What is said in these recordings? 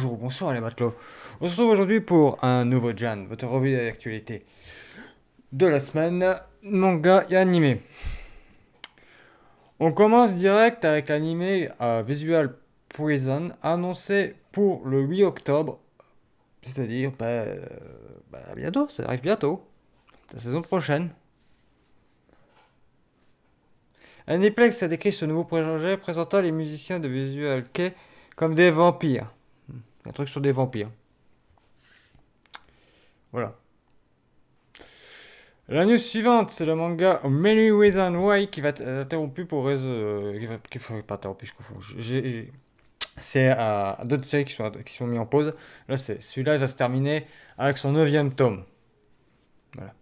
Bonjour, bonsoir les matelots. On se retrouve aujourd'hui pour un nouveau Jan, votre revue d'actualité de la semaine, manga et animé. On commence direct avec l'animé Visual Prison annoncé pour le 8 octobre, c'est-à-dire bientôt, ça arrive bientôt, la saison prochaine. Aniplex a décrit ce nouveau projet présentant les musiciens de Visual Kei comme des vampires. Un truc sur des vampires. Voilà. La news suivante, c'est le manga Many Reasons Why qui va être interrompu pour raison. Qui faut pas interrompu, je confonds. C'est d'autres séries qui sont mis en pause. Là, celui-là, il va se terminer avec son neuvième tome. Voilà.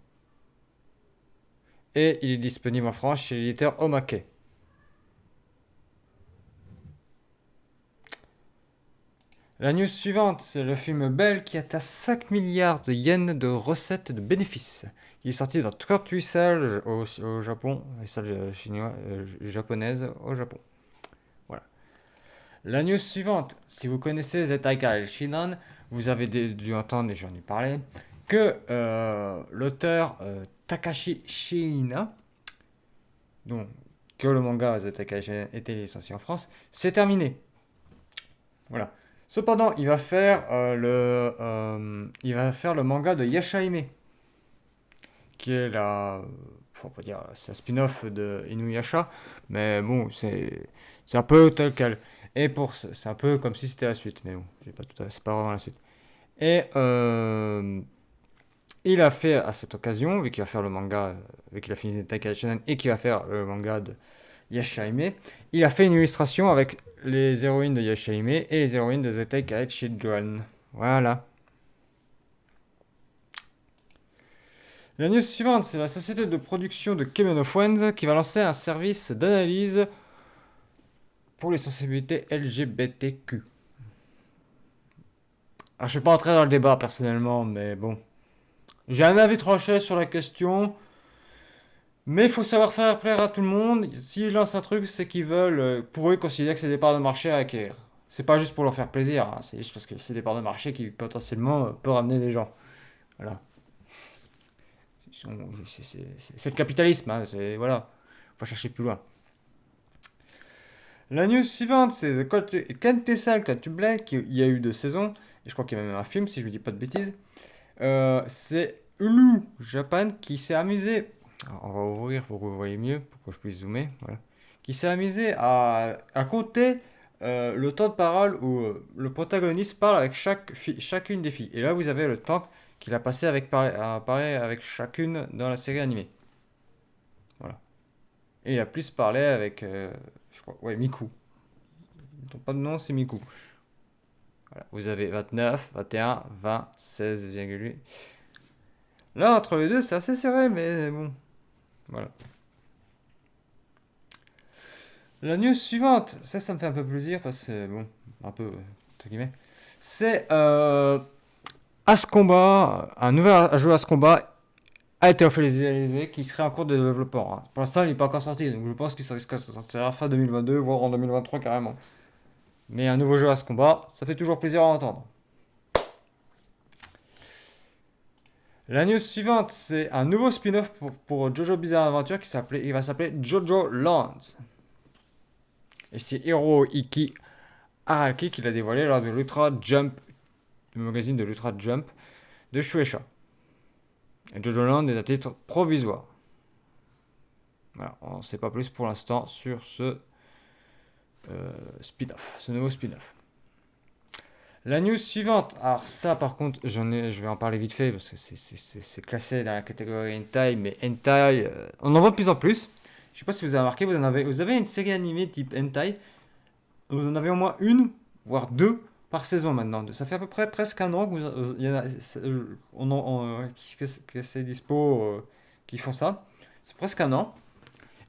Et il est disponible en France chez l'éditeur Omake. La news suivante, c'est le film Belle qui atteint 5 milliards de yens de recettes de bénéfices. Il est sorti dans 38 salles au Japon, les salles japonaises au Japon. Voilà. La news suivante, si vous connaissez Zetaikai Shinan, vous avez dû entendre, et j'en ai parlé, que l'auteur Takashi Shiina, donc que le manga Zetaikai Shinan était licencié en France, c'est terminé. Voilà. Cependant, il va faire le manga de Yashaime, qui est faut pas dire, c'est un spin-off de Inuyasha, mais bon, c'est un peu tel quel. C'est un peu comme si c'était la suite, mais bon, c'est pas vraiment la suite. Et il a fait à cette occasion, vu qu'il va faire le manga, vu qu'il a fini Zetaikai Shonen et qu'il va faire le manga de Yashaime, il a fait une illustration avec les héroïnes de Yashaime et les héroïnes de Zetaikai Children. Voilà. La news suivante, c'est la société de production de Kemen of Friends qui va lancer un service d'analyse pour les sensibilités LGBTQ. Alors, je ne vais pas entrer dans le débat personnellement, mais bon. J'ai un avis tranché sur la question, mais il faut savoir faire plaire à tout le monde. S'ils lancent un truc, c'est qu'ils veulent, pour eux, considérer que c'est des parts de marché à acquérir. C'est pas juste pour leur faire plaisir, hein, c'est juste parce que c'est des parts de marché qui potentiellement peuvent ramener des gens. Voilà. C'est le capitalisme, hein, voilà. Faut pas chercher plus loin. La news suivante, c'est The Quintessal Quantum Black. Il y a eu 2 saisons, et je crois qu'il y a même un film, si je ne dis pas de bêtises. C'est Hulu Japan qui s'est amusé. Alors, on va ouvrir pour que vous voyez mieux, pour que je puisse zoomer. Voilà. Qui s'est amusé à compter le temps de parole où le protagoniste parle avec chacune des filles. Et là, vous avez le temps qu'il a passé à parler avec chacune dans la série animée. Voilà. Et il a plus parlé avec, je crois, ouais, Miku. Pas de nom, c'est Miku. Voilà. Vous avez 29, 21, 20, 16,8. Là, entre les deux, c'est assez serré, mais bon. Voilà. La news suivante, ça me fait un peu plaisir parce que, bon, un peu, entre guillemets. C'est As Combat, un nouvel jeu As Combat a été officialisé qui serait en cours de développement, hein. Pour l'instant, il n'est pas encore sorti, donc je pense qu'il risque de sortir fin 2022, voire en 2023 carrément. Mais un nouveau jeu As Combat, ça fait toujours plaisir à entendre. La news suivante, c'est un nouveau spin-off pour Jojo Bizarre Adventure il va s'appeler Jojo Lands. Et c'est Hirohiki Araki qui l'a dévoilé lors de l'Ultra Jump, du magazine de l'Ultra Jump de Shueisha. Et Jojo Land est un titre provisoire. Voilà, on n'en sait pas plus pour l'instant sur ce spin-off, ce nouveau spin-off. La news suivante, alors ça par contre, je vais en parler vite fait parce que c'est classé dans la catégorie hentai, mais hentai, on en voit de plus en plus. Je sais pas si vous avez remarqué, vous avez une série animée type hentai, vous en avez au moins une, voire deux par saison maintenant. Ça fait à peu près presque un an il y en a, que c'est dispo, qui font ça. C'est presque un an.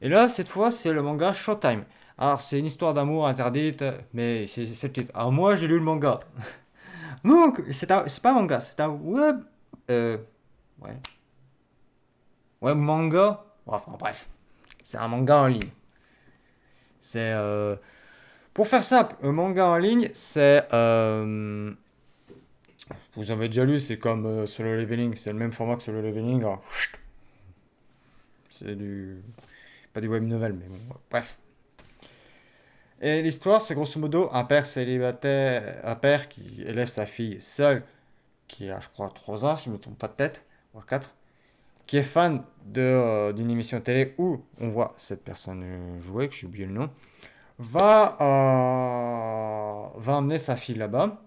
Et là, cette fois, c'est le manga Showtime. Alors, c'est une histoire d'amour interdite, mais c'est le titre. Alors, moi, j'ai lu le manga. Donc, c'est pas un manga, c'est un web. Euh, ouais. Web manga. Enfin, bref. C'est un manga en ligne. C'est. Pour faire simple, un manga en ligne, c'est... vous avez déjà lu, c'est comme Solo Leveling, c'est le même format que Solo Leveling. Alors, c'est du... Pas du web novel, mais bon, bref. Et l'histoire, c'est grosso modo un père célibataire, un père qui élève sa fille seule, qui a, je crois, 3 ans, si je ne me trompe pas de tête, voire 4, qui est fan d'une émission télé où on voit cette personne jouer, que j'ai oublié le nom, va emmener sa fille là-bas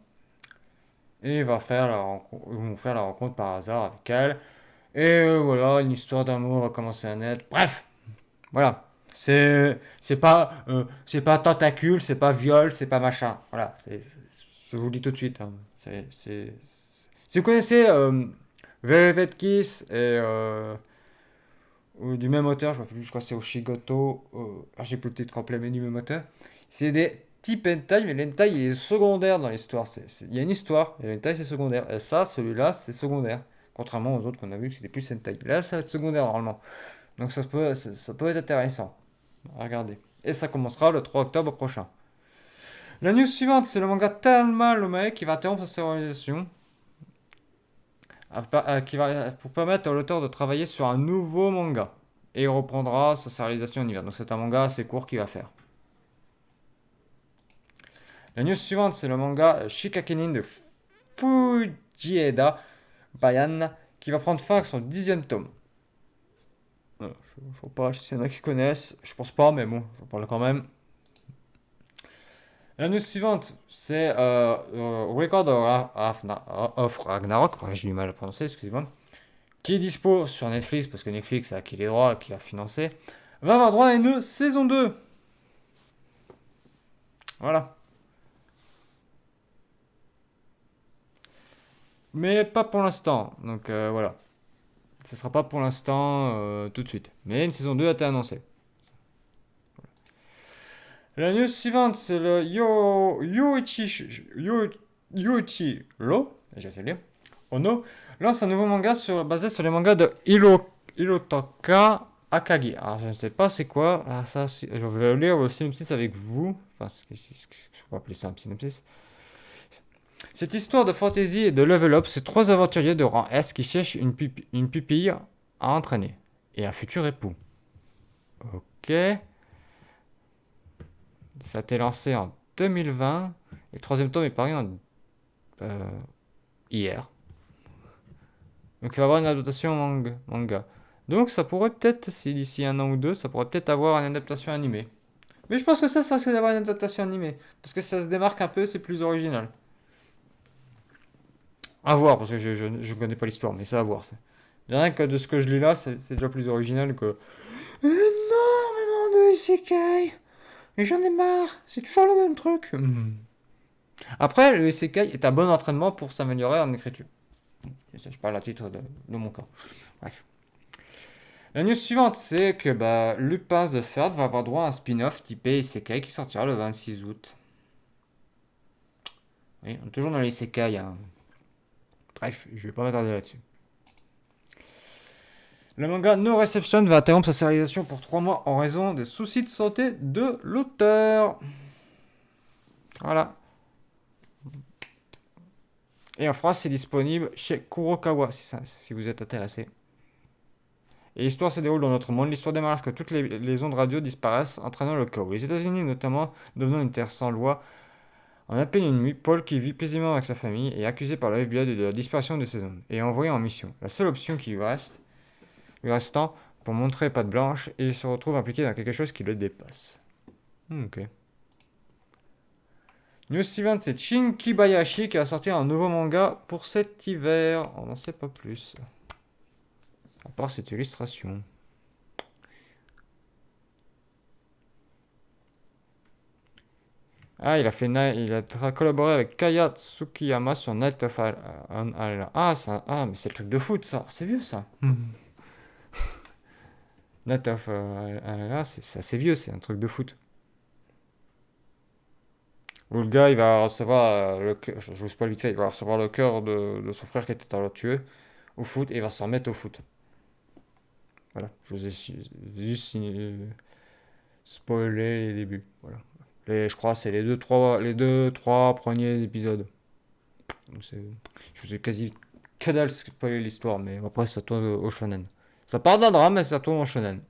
et va faire ils vont faire la rencontre par hasard avec elle. Et voilà, une histoire d'amour va commencer à naître. Bref, voilà. C'est pas tentacule, c'est pas viol, c'est pas machin. Voilà, je vous le dis tout de suite, hein. Si vous connaissez Velvet Kiss et ou du même auteur, je ne sais plus, je crois que c'est Oshigoto. J'ai plus le titre complet, mais du même auteur. C'est des types hentai, mais l'hentai il est secondaire dans l'histoire. Il y a une histoire, et l'hentai c'est secondaire. Et ça, celui-là, c'est secondaire. Contrairement aux autres qu'on a vu que c'était plus hentai. Là, ça va être secondaire normalement. Donc ça peut être intéressant à regarder. Et ça commencera le 3 octobre prochain. La news suivante, c'est le manga Thelma Lomé qui va interrompre sa réalisation. Pour permettre à l'auteur de travailler sur un nouveau manga. Et il reprendra sa sérialisation en hiver. Donc c'est un manga assez court qu'il va faire. La news suivante, c'est le manga Shikakenin de Fujieda Bayan qui va prendre fin avec son 10e tome. Je ne sais pas s'il y en a qui connaissent, je pense pas, mais bon, j'en parle quand même. La news suivante, c'est Record of Ragnarok, j'ai du mal à prononcer, excusez-moi, qui est dispo sur Netflix, parce que Netflix a acquis les droits, qui a financé, va avoir droit à une saison 2. Voilà. Mais pas pour l'instant, donc voilà. Ce sera pas pour l'instant tout de suite. Mais une saison 2 a été annoncée. La news suivante, c'est le Yoichiro, j'essaie de lire, Ono, lance un nouveau manga basé sur les mangas de Hirotaka Akagi. Alors je ne sais pas c'est quoi. Ah, ça, je vais lire le synopsis avec vous. Enfin, je vais appeler ça un synopsis. Cette histoire de fantasy et de level up, c'est trois aventuriers de rang S qui cherchent une pupille à entraîner et un futur époux. Ok. Ça a été lancé en 2020. Et le troisième tome est paru euh, hier. Donc il va y avoir une adaptation manga. Donc ça pourrait peut-être, si d'ici un an ou deux, ça pourrait peut-être avoir une adaptation animée. Mais je pense que ça serait d'avoir une adaptation animée. Parce que ça se démarque un peu, c'est plus original. À voir, parce que je ne connais pas l'histoire, mais c'est à voir. Rien que de ce que je lis là, c'est déjà plus original que énormément de isekai. Et j'en ai marre, c'est toujours le même truc. Après, le isekai est un bon entraînement pour s'améliorer en écriture. Et ça, je parle à titre de mon cas. Bref. La news suivante, c'est que Lupin the Third va avoir droit à un spin-off typé isekai qui sortira le 26 août. Oui, on est toujours dans les isekai, hein. Bref, je vais pas m'attarder là-dessus. Le manga No Reception va interrompre sa sérialisation pour 3 mois en raison des soucis de santé de l'auteur. Voilà. Et en France, c'est disponible chez Kurokawa si vous êtes intéressé. Et l'histoire se déroule dans notre monde. L'histoire démarre lorsque toutes les ondes radio disparaissent, entraînant le chaos. Les États-Unis, notamment, devenant une terre sans loi. En à peine une nuit, Paul, qui vit paisiblement avec sa famille, est accusé par le FBI de la disparition de ses hommes et est envoyé en mission. La seule option qui lui restant, pour montrer patte blanche, et il se retrouve impliqué dans quelque chose qui le dépasse. Ok. News suivante, c'est Shin Kibayashi qui va sortir un nouveau manga pour cet hiver. On n'en sait pas plus. À part cette illustration. Ah, il a collaboré avec Kaya Tsukiyama sur Night of mais c'est le truc de foot, ça. C'est vieux, ça. Night of c'est assez vieux, c'est un truc de foot. Où le gars, il va recevoir je vous spoil vite fait, il va recevoir le cœur de son frère qui était alors tué au foot et il va s'en remettre au foot. Voilà, je vous ai juste spoilé les débuts. Voilà. Je crois que c'est les deux, trois premiers épisodes. Je vous ai quasi que dalle spoiler l'histoire, mais après ça tourne au shonen. Ça part d'un drame, mais ça tourne au shonen.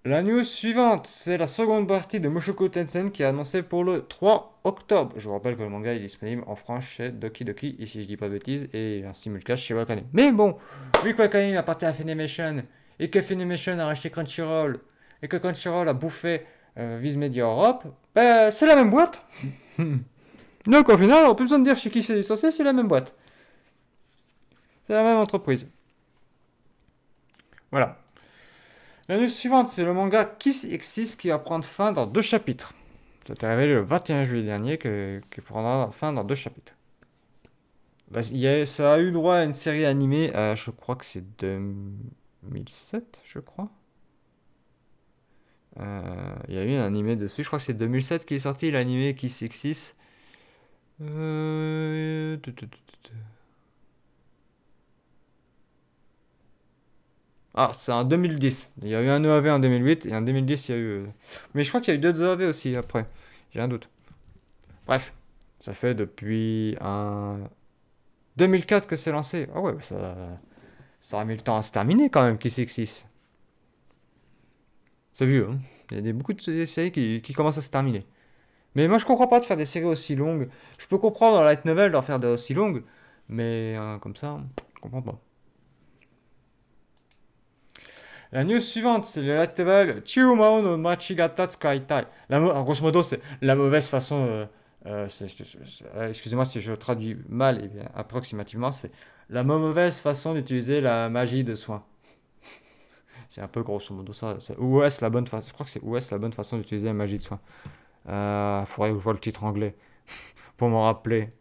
La news suivante, c'est la seconde partie de Mushoku Tensei qui est annoncée pour le 3 octobre. Je vous rappelle que le manga est disponible en France chez Doki Doki, ici je dis pas de bêtises, et un simulcast chez Wakanim. Mais bon, vu que Wakanim appartient à Funimation, et que Funimation a racheté Crunchyroll, et que Crunchyroll a bouffé Viz Media Europe, ben, c'est la même boîte. Donc au final, on n'a plus besoin de dire chez qui c'est licencié, c'est la même boîte. C'est la même entreprise. Voilà. La news suivante, c'est le manga Kiss Exis qui va prendre fin dans 2 chapitres. Ça t'est révélé le 21 juillet dernier qui prendra fin dans 2 chapitres. Bah, ça a eu droit à une série animée, je crois que c'est 2007, je crois. Il y a eu un animé dessus, je crois que c'est 2007 qui est sorti, l'animé Kiss Exis. Euh... Ah, c'est en 2010. Il y a eu un OAV en 2008 et en 2010 il y a eu. Mais je crois qu'il y a eu d'autres OAV aussi après. J'ai un doute. Bref, ça fait depuis un 2004 que c'est lancé. Ah ouais, ça a mis le temps à se terminer quand même, Kiss X6. C'est vieux, hein. Il y a beaucoup de séries qui commencent à se terminer. Mais moi je comprends pas de faire des séries aussi longues. Je peux comprendre dans Light Novel d'en faire des aussi longues, mais comme ça, je comprends pas. La news suivante, c'est le Light Novel Chirumao no Machigata Tsukaitai. Grosso modo, c'est la mauvaise façon. Excusez-moi si je traduis mal et bien approximativement, c'est la mauvaise façon d'utiliser la magie de soin. C'est un peu grosso modo ça. Ou est-ce la bonne façon? Je crois que c'est où est-ce la bonne façon d'utiliser la magie de soin. Faudrait que je vois le titre anglais pour m'en rappeler.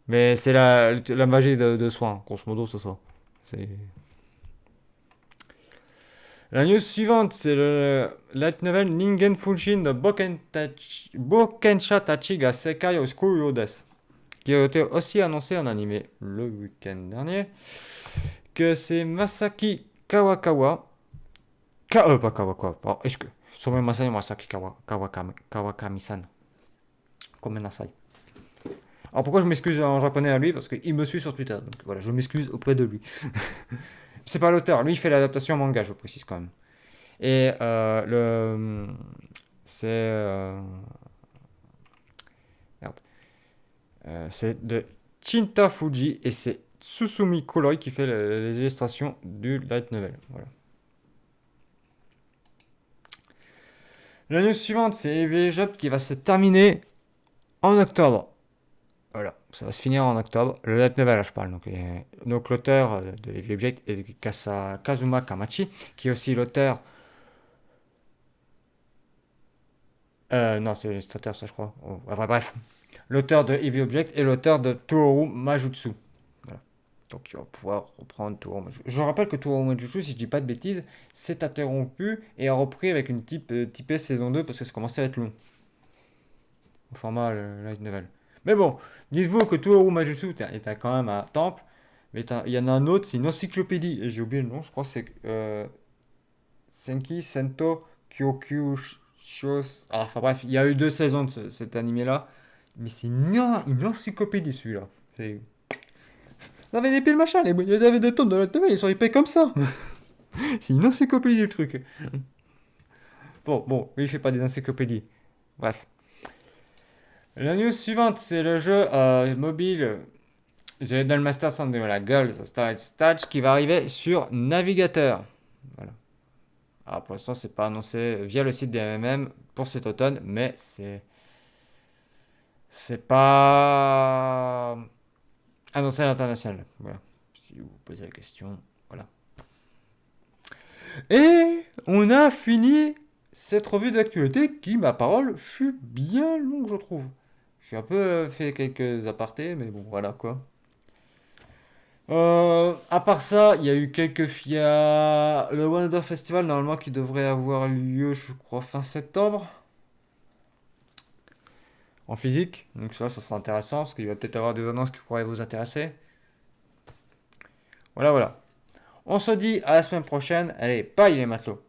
Mais c'est la magie de soin, grosso modo, c'est ça. C'est La news suivante, c'est le light novel Ningen Funshin de Bokensha Tachi ga Sekai o School Desu, qui a été aussi annoncé en animé le week-end dernier, que c'est Masaki Kawakawa, pas Kawakawa, est-ce que Somme Masaki Kawakami-san, Komenasai. Alors pourquoi je m'excuse en japonais à lui? Parce qu'il me suit sur Twitter, donc voilà, je m'excuse auprès de lui. C'est pas l'auteur, lui il fait l'adaptation en manga, je précise quand même. Et c'est merde. C'est de Chinta Fuji et c'est Susumi Koloi qui fait les illustrations du light novel. Voilà. La news suivante, c'est Heavy Job qui va se terminer en octobre. Voilà, ça va se finir en octobre. Le light novel, là, je parle. Donc l'auteur de Heavy Object est Kazuma Kamachi, qui est aussi l'auteur. Non, c'est l'illustrateur, ça, je crois. Oh, enfin, bref. L'auteur de Heavy Object et l'auteur de Tohoru Majutsu. Voilà. Donc, il va pouvoir reprendre Tohoru Majutsu. Je rappelle que Tohoru Majutsu, si je dis pas de bêtises, s'est interrompu et a repris avec une typée saison 2 parce que ça commençait à être long. Au format light novel. Mais bon, dites-vous que Tohoru Majutsu est quand même à Temple. Mais il y en a un autre, c'est une encyclopédie. Et j'ai oublié le nom, je crois que c'est Senki Sento Kyokyu Shos. Ah, enfin bref, il y a eu 2 saisons de cet animé-là. Mais c'est une encyclopédie celui-là. Non mais des piles machin, il y avait des tomes de la table, ils sont épais comme ça. C'est une encyclopédie le truc. Bon, lui il fait pas des encyclopédies. Bref. La news suivante, c'est le jeu mobile The Idol Masters and the Girls Starlight Stage qui va arriver sur navigateur. Voilà. Alors pour l'instant, c'est pas annoncé via le site des MMM pour cet automne, mais c'est pas annoncé à l'international. Voilà. Si vous posez la question, voilà. Et on a fini cette revue d'actualité qui, ma parole, fut bien longue, je trouve. J'ai un peu fait quelques apartés, mais bon, voilà quoi. À part ça, il y a eu il y a le Wonder Festival normalement qui devrait avoir lieu, je crois, fin septembre en physique. Donc ça sera intéressant parce qu'il va peut-être avoir des annonces qui pourraient vous intéresser. Voilà, voilà. On se dit à la semaine prochaine. Allez, bye les matelots.